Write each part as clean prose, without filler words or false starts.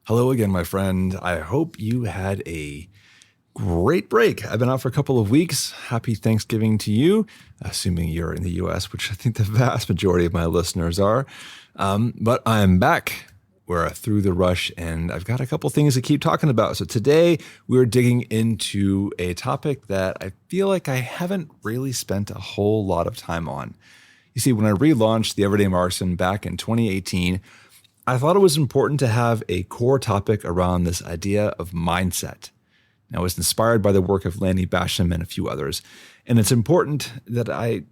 Hello again, my friend. I hope you had a great break. I've been out for a couple of weeks. Happy Thanksgiving to you, assuming you're in the US, which I think the vast majority of my listeners are. But I'm back. We're through the rush, and I've got a couple things to keep talking about. So today we're digging into a topic that I feel like I haven't really spent a whole lot of time on. You see, when I relaunched the Everyday Marksman back in 2018, I thought it was important to have a core topic around this idea of mindset. Now, I was inspired by the work of Lanny Basham and a few others, and it's important that I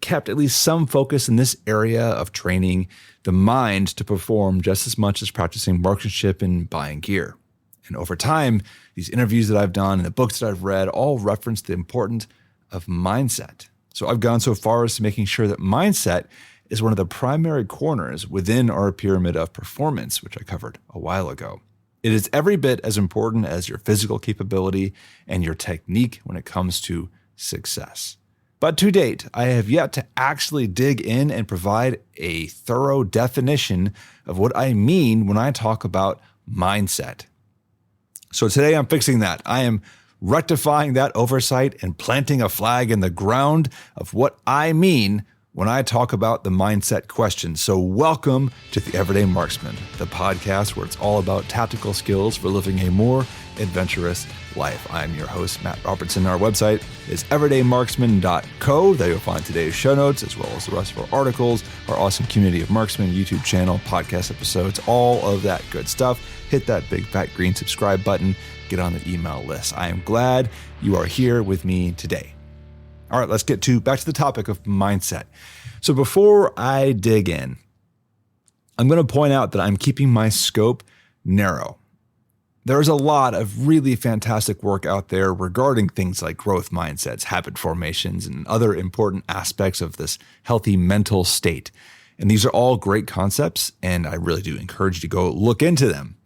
kept at least some focus in this area of training the mind to perform just as much as practicing marksmanship and buying gear. And over time, these interviews that I've done and the books that I've read all reference the importance of mindset. So I've gone so far as to making sure that mindset is one of the primary corners within our pyramid of performance, which I covered a while ago. It is every bit as important as your physical capability and your technique when it comes to success. But to date, I have yet to actually dig in and provide a thorough definition of what I mean when I talk about mindset. So today I'm fixing that. I am rectifying that oversight and planting a flag in the ground of what I mean when I talk about the mindset question. So welcome to the Everyday Marksman, the podcast where it's all about tactical skills for living a more adventurous life. I'm your host, Matt Robertson. Our website is everydaymarksman.co. There you'll find today's show notes, as well as the rest of our articles, our awesome community of marksmen, YouTube channel, podcast episodes, all of that good stuff. Hit that big fat green subscribe button, get on the email list. I am glad you are here with me today. All right, let's get back to the topic of mindset. So before I dig in, I'm going to point out that I'm keeping my scope narrow. There's a lot of really fantastic work out there regarding things like growth mindsets, habit formations, and other important aspects of this healthy mental state. And these are all great concepts, and I really do encourage you to go look into them.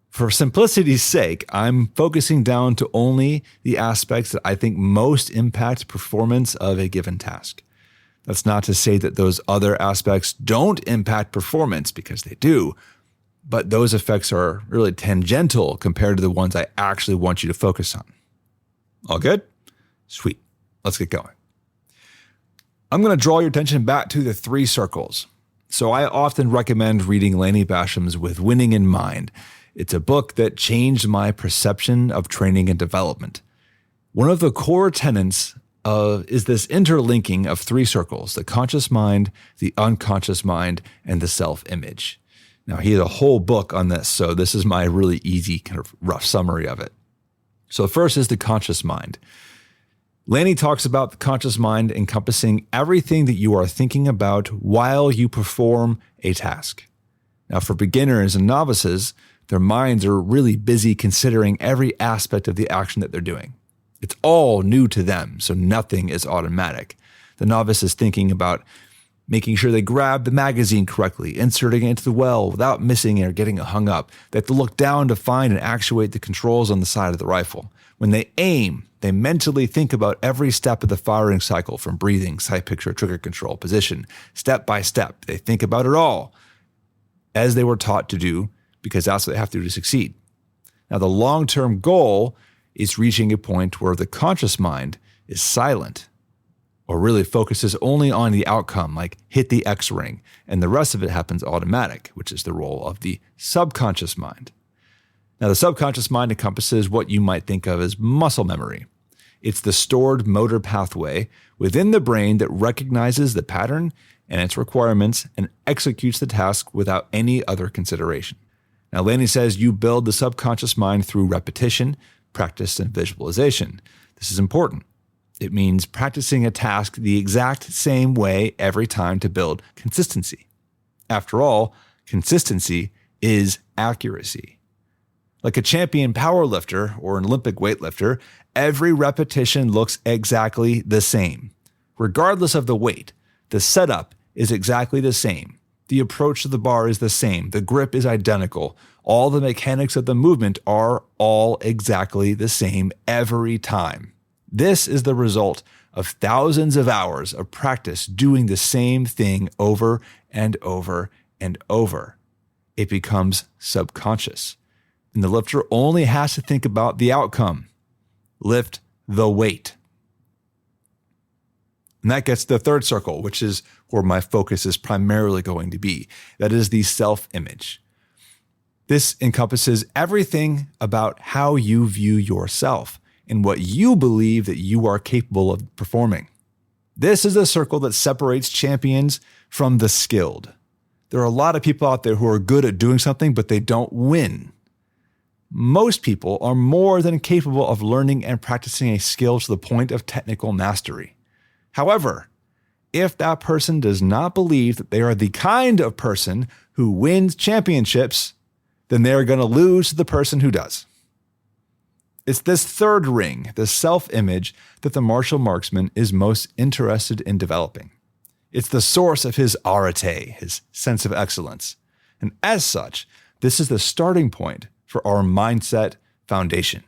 For simplicity's sake, I'm focusing down to only the aspects that I think most impact performance of a given task. That's not to say that those other aspects don't impact performance, because they do, but those effects are really tangential compared to the ones I actually want you to focus on. All good? Sweet. Let's get going. I'm going to draw your attention back to the 3 circles. So I often recommend reading Lanny Basham's With Winning in Mind. It's a book that changed my perception of training and development. One of the core tenets is this interlinking of 3 circles: the conscious mind, the unconscious mind, and the self-image. Now, he had a whole book on this, so this is my really easy kind of rough summary of it. So first is the conscious mind. Lanny talks about the conscious mind encompassing everything that you are thinking about while you perform a task. Now, for beginners and novices, their minds are really busy considering every aspect of the action that they're doing. It's all new to them, so nothing is automatic. The novice is thinking about making sure they grab the magazine correctly, inserting it into the well without missing it or getting it hung up. They have to look down to find and actuate the controls on the side of the rifle. When they aim, they mentally think about every step of the firing cycle, from breathing, sight picture, trigger control, position, step by step. They think about it all, as they were taught to do, because that's what they have to do to succeed. Now, the long-term goal is reaching a point where the conscious mind is silent, or really focuses only on the outcome, like hit the X ring, and the rest of it happens automatic, which is the role of the subconscious mind. Now, the subconscious mind encompasses what you might think of as muscle memory. It's the stored motor pathway within the brain that recognizes the pattern and its requirements and executes the task without any other consideration. Now, Lanny says you build the subconscious mind through repetition, practice, and visualization. This is important. It means practicing a task the exact same way every time to build consistency. After all, consistency is accuracy. Like a champion powerlifter or an Olympic weightlifter, every repetition looks exactly the same. Regardless of the weight, the setup is exactly the same. The approach to the bar is the same. The grip is identical. All the mechanics of the movement are all exactly the same every time. This is the result of thousands of hours of practice doing the same thing over and over and over. it becomes subconscious. And the lifter only has to think about the outcome. Lift the weight. And that gets to the third circle, which is where my focus is primarily going to be. That is the self-image. This encompasses everything about how you view yourself and what you believe that you are capable of performing. This is the circle that separates champions from the skilled. There are a lot of people out there who are good at doing something, but they don't win. Most people are more than capable of learning and practicing a skill to the point of technical mastery. However, if that person does not believe that they are the kind of person who wins championships, then they are going to lose to the person who does. It's this third ring, the self-image, that the martial marksman is most interested in developing. It's the source of his arete, his sense of excellence. And as such, this is the starting point for our mindset foundation.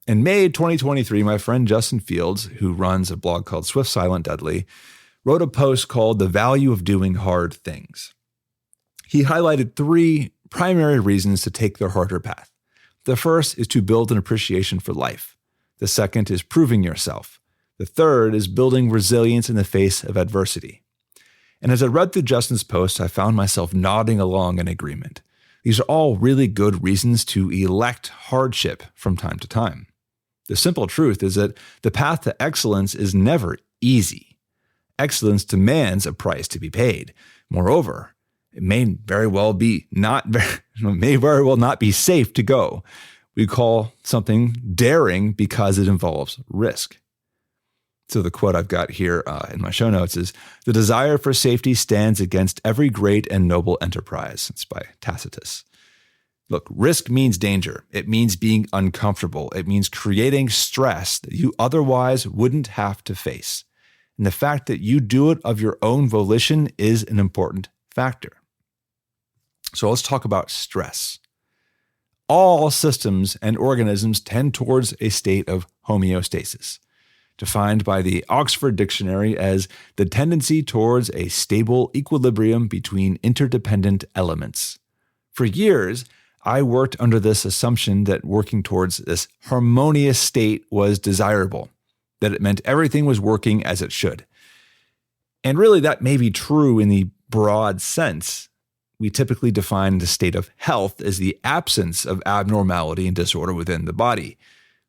In May 2023, my friend Justin Fields, who runs a blog called Swift, Silent, Deadly, wrote a post called The Value of Doing Hard Things. He highlighted 3 primary reasons to take the harder path. The first is to build an appreciation for life. The second is proving yourself. The third is building resilience in the face of adversity. And as I read through Justin's post, I found myself nodding along in agreement. These are all really good reasons to elect hardship from time to time. The simple truth is that the path to excellence is never easy. Excellence demands a price to be paid. Moreover, it may very well not be safe to go. We call something daring because it involves risk. So the quote I've got here in my show notes is, "The desire for safety stands against every great and noble enterprise." It's by Tacitus. Look, risk means danger. It means being uncomfortable. It means creating stress that you otherwise wouldn't have to face. And the fact that you do it of your own volition is an important factor. So let's talk about stress. All systems and organisms tend towards a state of homeostasis, defined by the Oxford Dictionary as the tendency towards a stable equilibrium between interdependent elements. For years, I worked under this assumption that working towards this harmonious state was desirable, that it meant everything was working as it should. And really, that may be true in the broad sense. We typically define the state of health as the absence of abnormality and disorder within the body.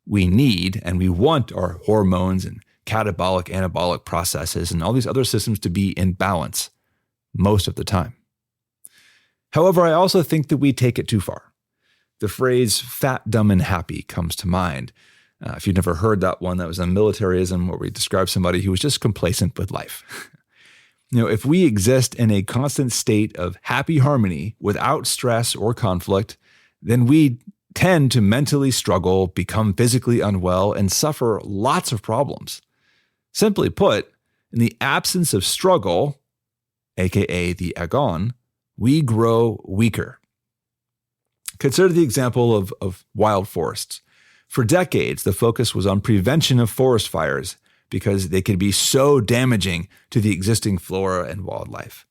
We need and we want our hormones and catabolic, anabolic processes and all these other systems to be in balance most of the time. However, I also think that we take it too far. The phrase fat, dumb, and happy comes to mind. If you've never heard that one, that was a militarism where we describe somebody who was just complacent with life. If we exist in a constant state of happy harmony without stress or conflict, then we tend to mentally struggle, become physically unwell, and suffer lots of problems. Simply put, in the absence of struggle, aka the agon, we grow weaker. Consider the example of wild forests. For decades, the focus was on prevention of forest fires because they could be so damaging to the existing flora and wildlife.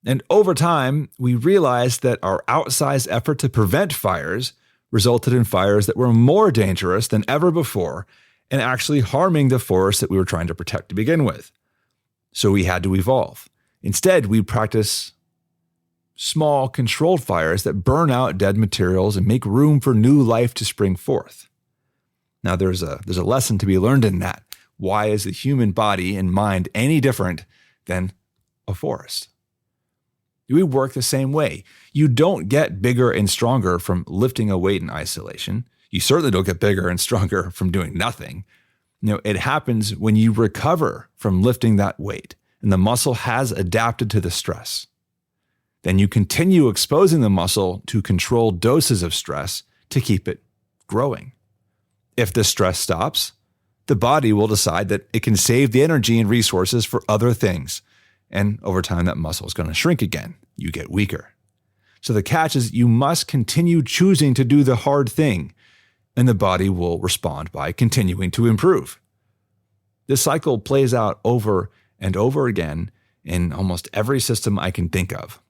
And over time, we realized that our outsized effort to prevent fires resulted in fires that were more dangerous than ever before and actually harming the forest that we were trying to protect to begin with. So we had to evolve. Instead, we practice small, controlled fires that burn out dead materials and make room for new life to spring forth. Now, there's a lesson to be learned in that. Why is the human body and mind any different than a forest? We work the same way. You don't get bigger and stronger from lifting a weight in isolation. You certainly don't get bigger and stronger from doing nothing. It happens when you recover from lifting that weight and the muscle has adapted to the stress. Then you continue exposing the muscle to controlled doses of stress to keep it growing. If the stress stops, the body will decide that it can save the energy and resources for other things. And over time, that muscle is going to shrink again. You get weaker. So the catch is you must continue choosing to do the hard thing, and the body will respond by continuing to improve. This cycle plays out over and over again, in almost every system I can think of.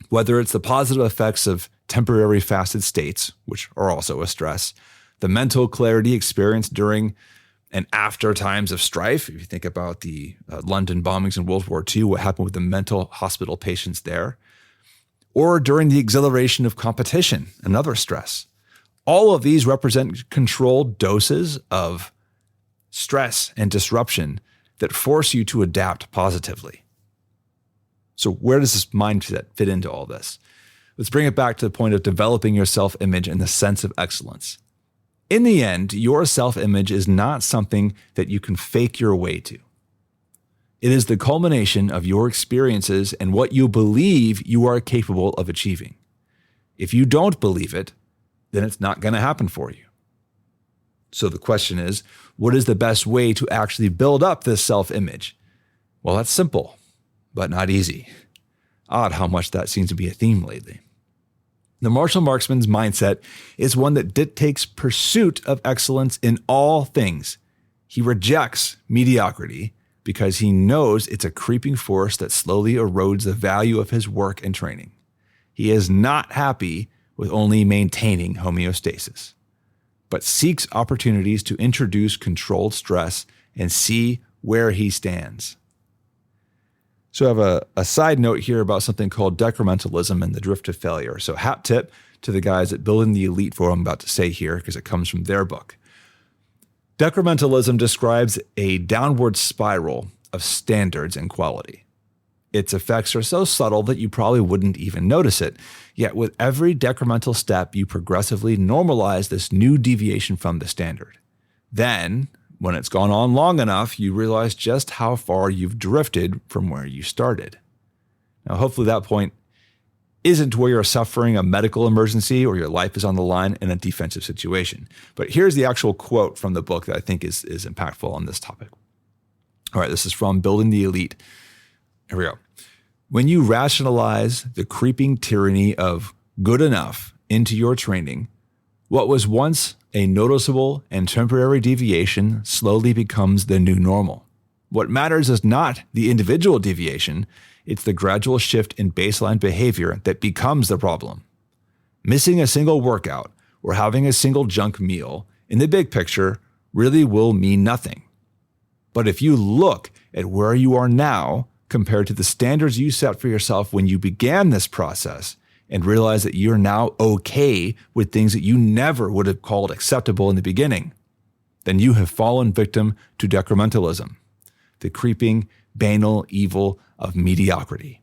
Whether it's the positive effects of temporary fasted states, which are also a stress, the mental clarity experienced during and after times of strife. If you think about the London bombings in World War II, what happened with the mental hospital patients there, or during the exhilaration of competition, another stress. All of these represent controlled doses of stress and disruption that force you to adapt positively. So where does this mindset fit into all this? Let's bring it back to the point of developing your self-image and the sense of excellence. In the end, your self-image is not something that you can fake your way to. It is the culmination of your experiences and what you believe you are capable of achieving. If you don't believe it, then it's not going to happen for you. So the question is, what is the best way to actually build up this self-image? Well, that's simple, but not easy. Odd how much that seems to be a theme lately. The martial marksman's mindset is one that dictates pursuit of excellence in all things. He rejects mediocrity because he knows it's a creeping force that slowly erodes the value of his work and training. He is not happy with only maintaining homeostasis, but seeks opportunities to introduce controlled stress and see where he stands. So I have a side note here about something called decrementalism and the drift to failure. So hat tip to the guys at Building the Elite for what I'm about to say here, because it comes from their book. Decrementalism describes a downward spiral of standards and quality. Its effects are so subtle that you probably wouldn't even notice it. Yet with every decremental step, you progressively normalize this new deviation from the standard. Then, when it's gone on long enough, you realize just how far you've drifted from where you started. Now, hopefully that point isn't where you're suffering a medical emergency or your life is on the line in a defensive situation. But here's the actual quote from the book that I think is impactful on this topic. All right, this is from Building the Elite. Here we go. When you rationalize the creeping tyranny of good enough into your training, what was once a noticeable and temporary deviation slowly becomes the new normal. What matters is not the individual deviation, it's the gradual shift in baseline behavior that becomes the problem. Missing a single workout or having a single junk meal in the big picture really will mean nothing. But if you look at where you are now compared to the standards you set for yourself when you began this process, and realize that you're now okay with things that you never would have called acceptable in the beginning, then you have fallen victim to decrementalism, the creeping, banal evil of mediocrity.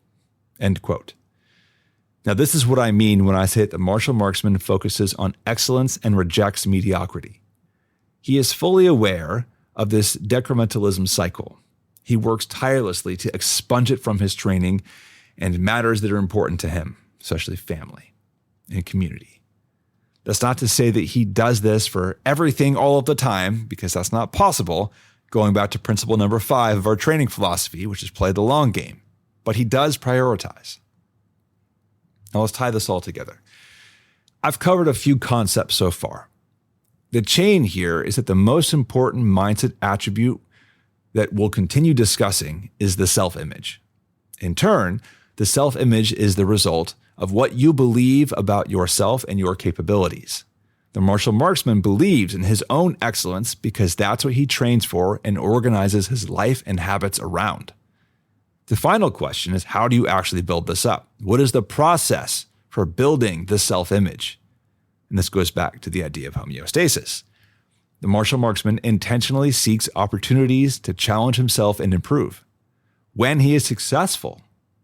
End quote. Now, this is what I mean when I say that the martial marksman focuses on excellence and rejects mediocrity. He is fully aware of this decrementalism cycle. He works tirelessly to expunge it from his training and matters that are important to him, especially family and community. That's not to say that he does this for everything all of the time, because that's not possible, going back to principle number 5 of our training philosophy, which is play the long game. But he does prioritize. Now let's tie this all together. I've covered a few concepts so far. The chain here is that the most important mindset attribute that we'll continue discussing is the self-image. In turn, the self-image is the result of what you believe about yourself and your capabilities. The martial marksman believes in his own excellence because that's what he trains for and organizes his life and habits around. The final question is, how do you actually build this up? What is the process for building the self-image? And this goes back to the idea of homeostasis. The martial marksman intentionally seeks opportunities to challenge himself and improve. When he is successful,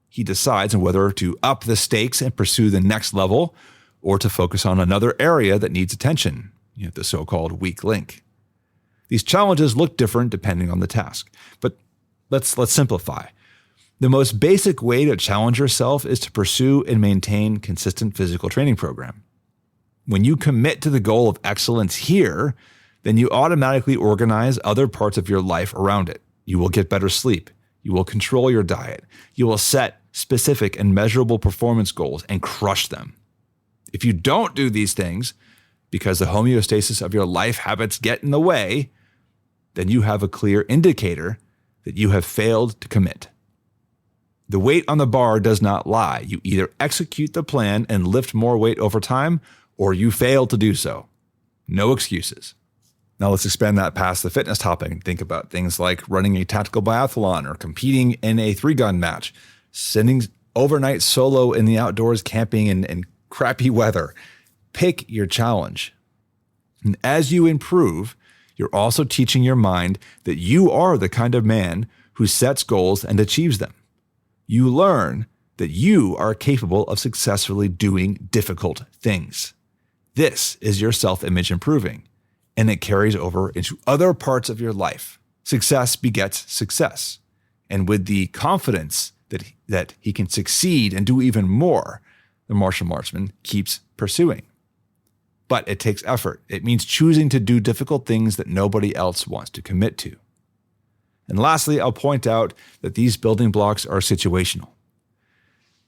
he decides on whether to up the stakes and pursue the next level or to focus on another area that needs attention, the so-called weak link. These challenges look different depending on the task, but let's simplify. The most basic way to challenge yourself is to pursue and maintain consistent physical training program. When you commit to the goal of excellence here, then you automatically organize other parts of your life around it. You will get better sleep. You will control your diet. You will set specific and measurable performance goals and crush them. If you don't do these things because the homeostasis of your life habits get in the way, then you have a clear indicator that you have failed to commit. The weight on the bar does not lie. You either execute the plan and lift more weight over time, or you fail to do so. No excuses. Now let's expand that past the fitness topic and think about things like running a tactical biathlon or competing in a 3-gun match, sending overnight solo in the outdoors camping in crappy weather. Pick your challenge. And as you improve, you're also teaching your mind that you are the kind of man who sets goals and achieves them. You learn that you are capable of successfully doing difficult things. This is your self-image improving, and it carries over into other parts of your life. Success begets success. And with the confidence that he can succeed and do even more, the martial marksman keeps pursuing. But it takes effort. It means choosing to do difficult things that nobody else wants to commit to. And lastly, I'll point out that these building blocks are situational.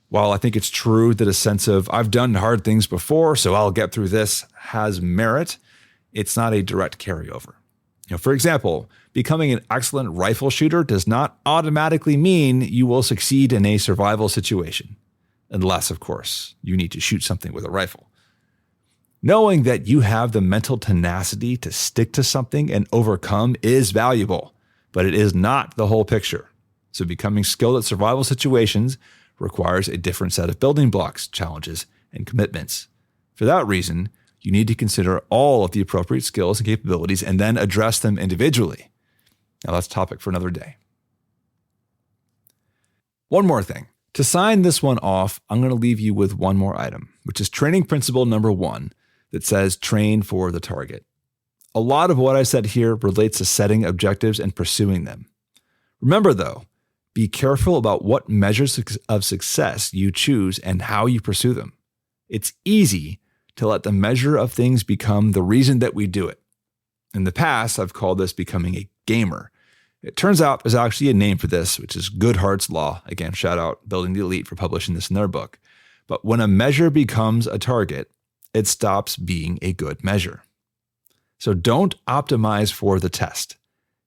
While I think it's true that a sense of I've done hard things before, so I'll get through this has merit, it's not a direct carryover. For example, becoming an excellent rifle shooter does not automatically mean you will succeed in a survival situation, unless, of course, you need to shoot something with a rifle. Knowing that you have the mental tenacity to stick to something and overcome is valuable, but it is not the whole picture. So becoming skilled at survival situations requires a different set of building blocks, challenges, and commitments. For that reason, you need to consider all of the appropriate skills and capabilities and then address them individually. Now that's a topic for another day. One more thing. To sign this one off, I'm going to leave you with one more item, which is training principle number 1 that says train for the target. A lot of what I said here relates to setting objectives and pursuing them. Remember though, be careful about what measures of success you choose and how you pursue them. It's easy to let the measure of things become the reason that we do it. In the past, I've called this becoming a gamer. It turns out there's actually a name for this, which is Goodhart's Law. Again, shout out Building the Elite for publishing this in their book. But when a measure becomes a target, it stops being a good measure. So don't optimize for the test.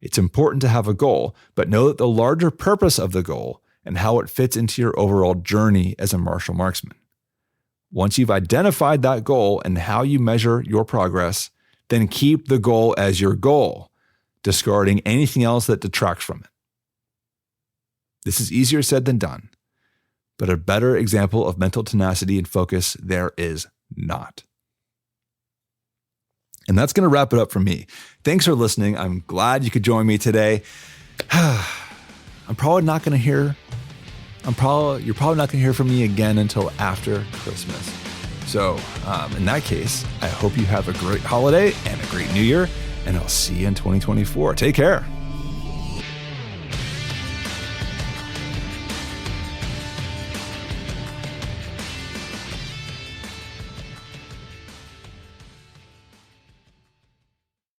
It's important to have a goal, but know that the larger purpose of the goal and how it fits into your overall journey as a martial marksman. Once you've identified that goal and how you measure your progress, then keep the goal as your goal, discarding anything else that detracts from it. This is easier said than done, but a better example of mental tenacity and focus there is not. And that's going to wrap it up for me. Thanks for listening. I'm glad you could join me today. You're probably not going to hear from me again until after Christmas. So in that case, I hope you have a great holiday and a great new year, and I'll see you in 2024. Take care.